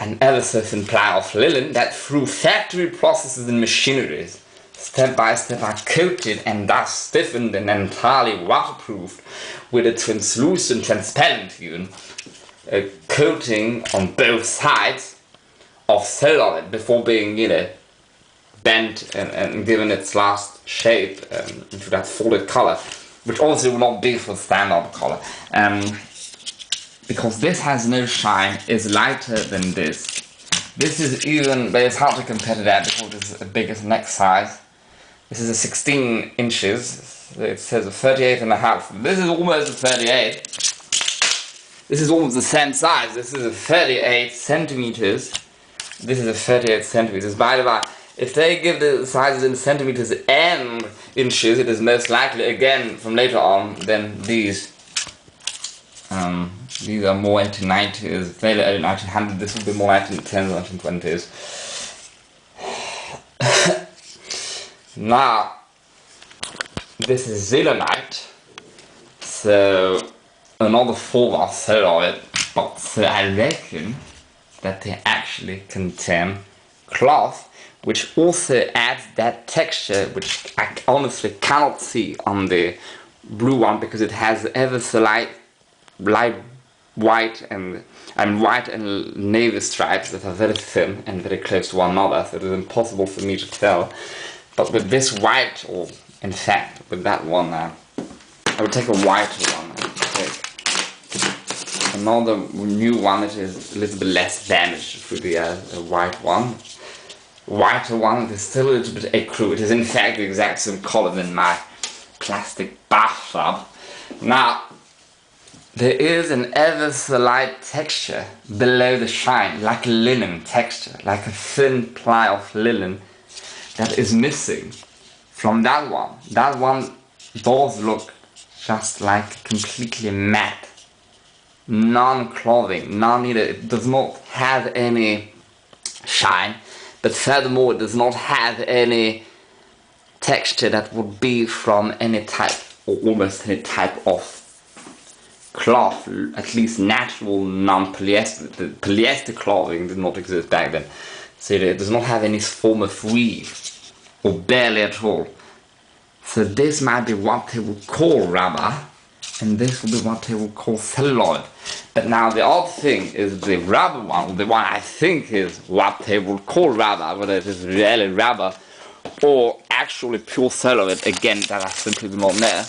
an ever-so-thin ply of linen that through factory processes and machineries, step by step are coated and thus stiffened and entirely waterproofed with a translucent, transparent even coating on both sides of celluloid before being, bent and given its last shape into that folded color, which also will not be for standard color. Because this has no shine, is lighter than this. This is even, but it's hard to compare to that because this is the biggest neck size. This is a 16 inches. It says a 38 and a half. This is almost a 38. This is almost the same size. This is a 38 centimeters. This is a 38 centimeters. By the way, if they give the sizes in centimeters and inches, it is most likely, again, from later on, than these. These are more 1890s, later 1900s, this will be more 1910s or 1920s. Now, this is zelenite, so another form of celluloid, but I reckon that they actually contain cloth, which also adds that texture, which I honestly cannot see on the blue one because it has ever so light white and navy stripes that are very thin and very close to one another, so it is impossible for me to tell. But with this white, or in fact with that one, I would take a white one and take another new one that is a little bit less damaged with the white one. Whiter one, it is still a little bit ecru. It is in fact the exact same color than my plastic bathtub. Now, there is an ever so light texture below the shine, like a linen texture, like a thin ply of linen that is missing from that one. That one does look just like completely matte, non-clothing, it does not have any shine, but furthermore it does not have any texture that would be from any type, or almost any type of cloth, at least natural non-polyester. The polyester clothing did not exist back then, so it does not have any form of weave, or barely at all. So this might be what they would call rubber, and this would be what they would call celluloid. But now the odd thing is the rubber one, the one I think is what they would call rubber, whether it is really rubber or actually pure celluloid, again, that I simply do not know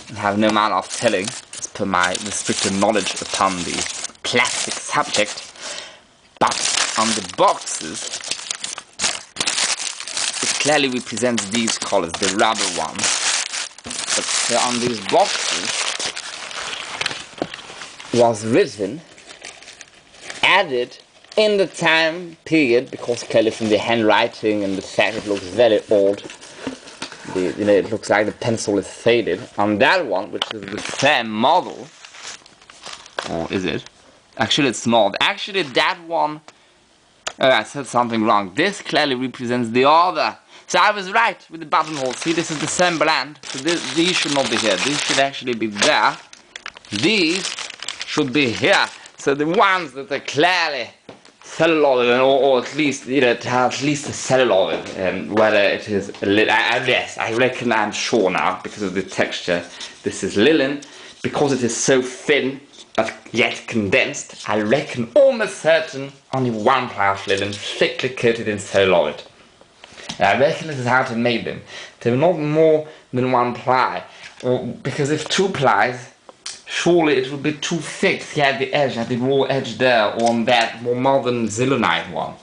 and have no manner of telling, as per my restricted knowledge upon the plastic subject. But on the boxes, it clearly represents these colors, the rubber ones. But so on these boxes was written, added in the time period, because clearly from the handwriting and the fact it looks very old, it looks like the pencil is faded. On that one, which is the same model, or is it? Actually it's not. Actually that one, I said something wrong. This clearly represents the other. So I was right with the buttonhole. See, this is the same brand. So these should not be here. These should actually be there. These should be here. So the ones that are clearly celluloid, or at least, at least a celluloid, whether it is yes, I reckon, I'm sure now, because of the texture, this is linen. Because it is so thin, but yet condensed, I reckon almost certain only one ply of linen, thickly coated in celluloid. And I reckon this is how they made them. They were not more than one ply, because if two plies, surely it would be too thick here at the edge, at the raw edge there, or on that more modern zelenite one.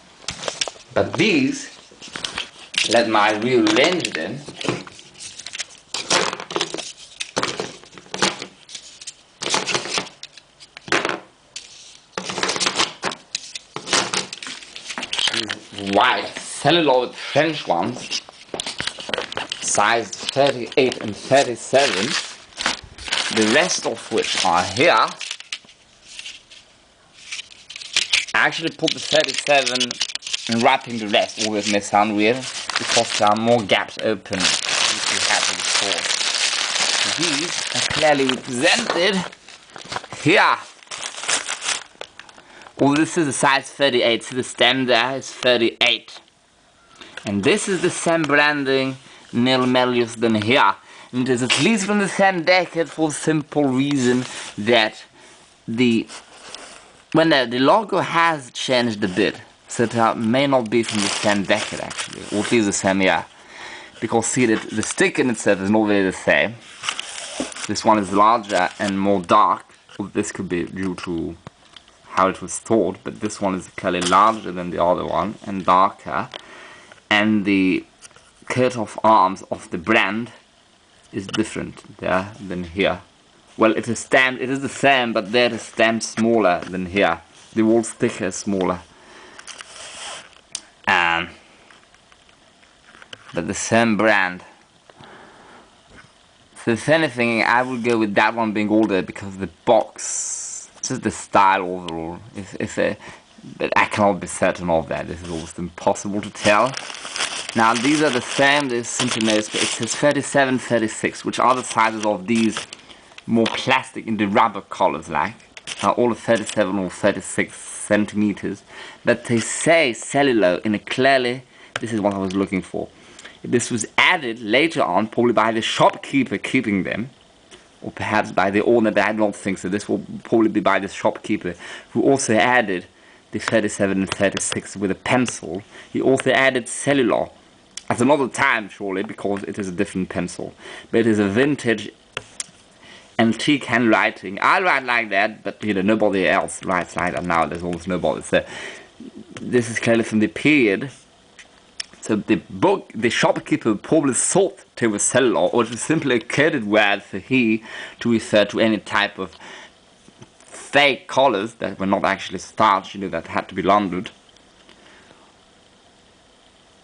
But these, let my real lens in. These white celluloid French ones, size 38 and 37. The rest of which are here. I actually put the 37 and wrapping the rest, always may sound weird, because there are more gaps open which we had before. These are clearly represented here. Well, this is a size 38, so the stem there is 38. And this is the same branding, Nil Melius than here. And it is at least from the same decade for the simple reason that the logo has changed a bit. So it may not be from the same decade actually, or at least the same year. Because see that the stick in itself is not really the same. This one is larger and more dark. Well, this could be due to how it was stored, but this one is clearly larger than the other one and darker. And the coat of arms of the brand is different there than here. Well, it is stamped, it is the same, but there it is stamped smaller than here. The whole sticker is smaller. But the same brand. So if anything, I would go with that one being older because the box, just the style overall. But I cannot be certain of that. This is almost impossible to tell. Now these are the same. There's simply no space. It says 37, 36, which are the sizes of these more plastic in the rubber colors, like all of 37 or 36 centimeters. But they say cellular in a clearly. This is what I was looking for. This was added later on, probably by the shopkeeper keeping them, or perhaps by the owner, but I don't think so. This will probably be by the shopkeeper, who also added the 37 and 36 with a pencil. He also added cellular at another time, surely, because it is a different pencil. But it is a vintage, antique handwriting. I write like that, but nobody else writes like that now. There's almost nobody. So this is clearly from the period. So the shopkeeper probably thought they were cellular, or it was simply a coded word for he to refer to any type of fake colors that were not actually starch, that had to be laundered.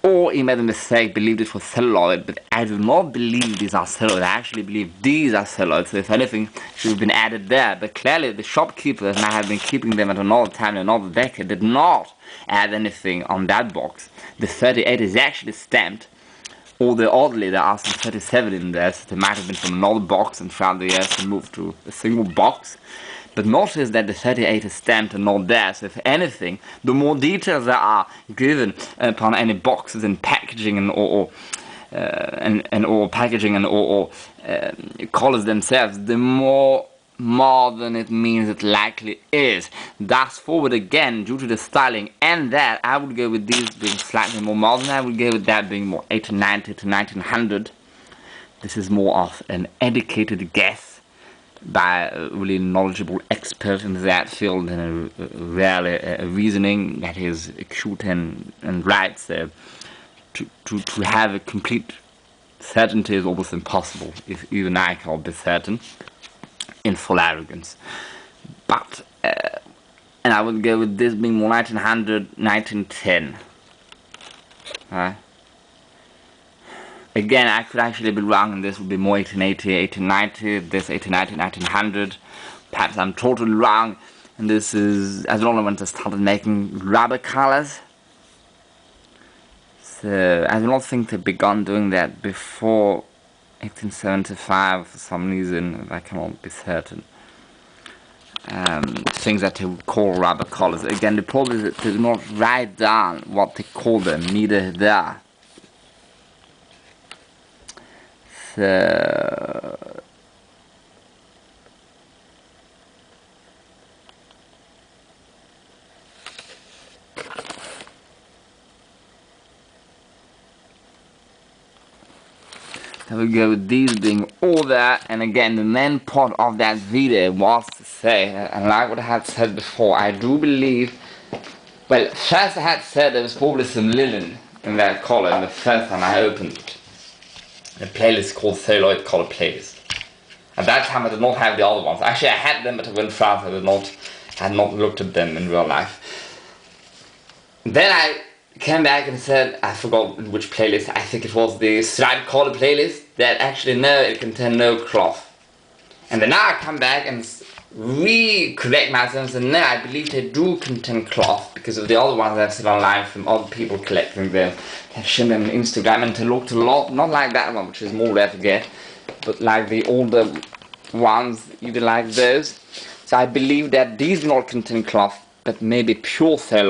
Or he made a mistake, believed it was celluloid, but I do not believe these are celluloid. I actually believe these are celluloid, so if anything, it should have been added there. But clearly the shopkeeper might have been keeping them at another time, another decade, did not add anything on that box. The 38 is actually stamped, although oddly there are some 37 in there, so they might have been from another box and throughout the years they moved to a single box. But notice that the 38 is stamped and not there, so if anything, the more details there are given upon any boxes and packaging or packaging and colors themselves, the more modern it means it likely is. Thus forward again, due to the styling and that, I would go with these being slightly more modern. I would go with that being more 1890 to 1900. This is more of an educated guess by a really knowledgeable expert in that field and a reasoning that is acute and right. So to have a complete certainty is almost impossible, if even I cannot be certain, in full arrogance. But and I would go with this being more 1900, 1910. Again, I could actually be wrong, and this would be more 1880, 1890, this 1890, 1900. Perhaps I'm totally wrong, and this is as long when they started making rubber colors. So I do not think they began doing that before 1875 for some reason. I cannot be certain. Things that they would call rubber colors. Again, the problem is that they do not write down what they call them, neither there. So I will go with these being all there, and again the main part of that video was to say, and like what I had said before, I do believe, well, first I had said there was probably some linen in that color in the first time I opened it. A playlist called Celluloid Color Playlist. At that time I did not have the other ones. Actually I had them, but I went fast. I had not looked at them in real life. Then I came back and said, I forgot which playlist, I think it was the Striped Color Playlist, that actually no, it contained no cloth. And then now I come back and re-correct myself and no, I believe they do contain cloth because of the other ones I've seen online from other people collecting them. I've shown them on Instagram and they looked a lot, not like that one, which is more rare to get, but like the older ones, either like those. So I believe that these do not contain cloth, but maybe pure celluloid.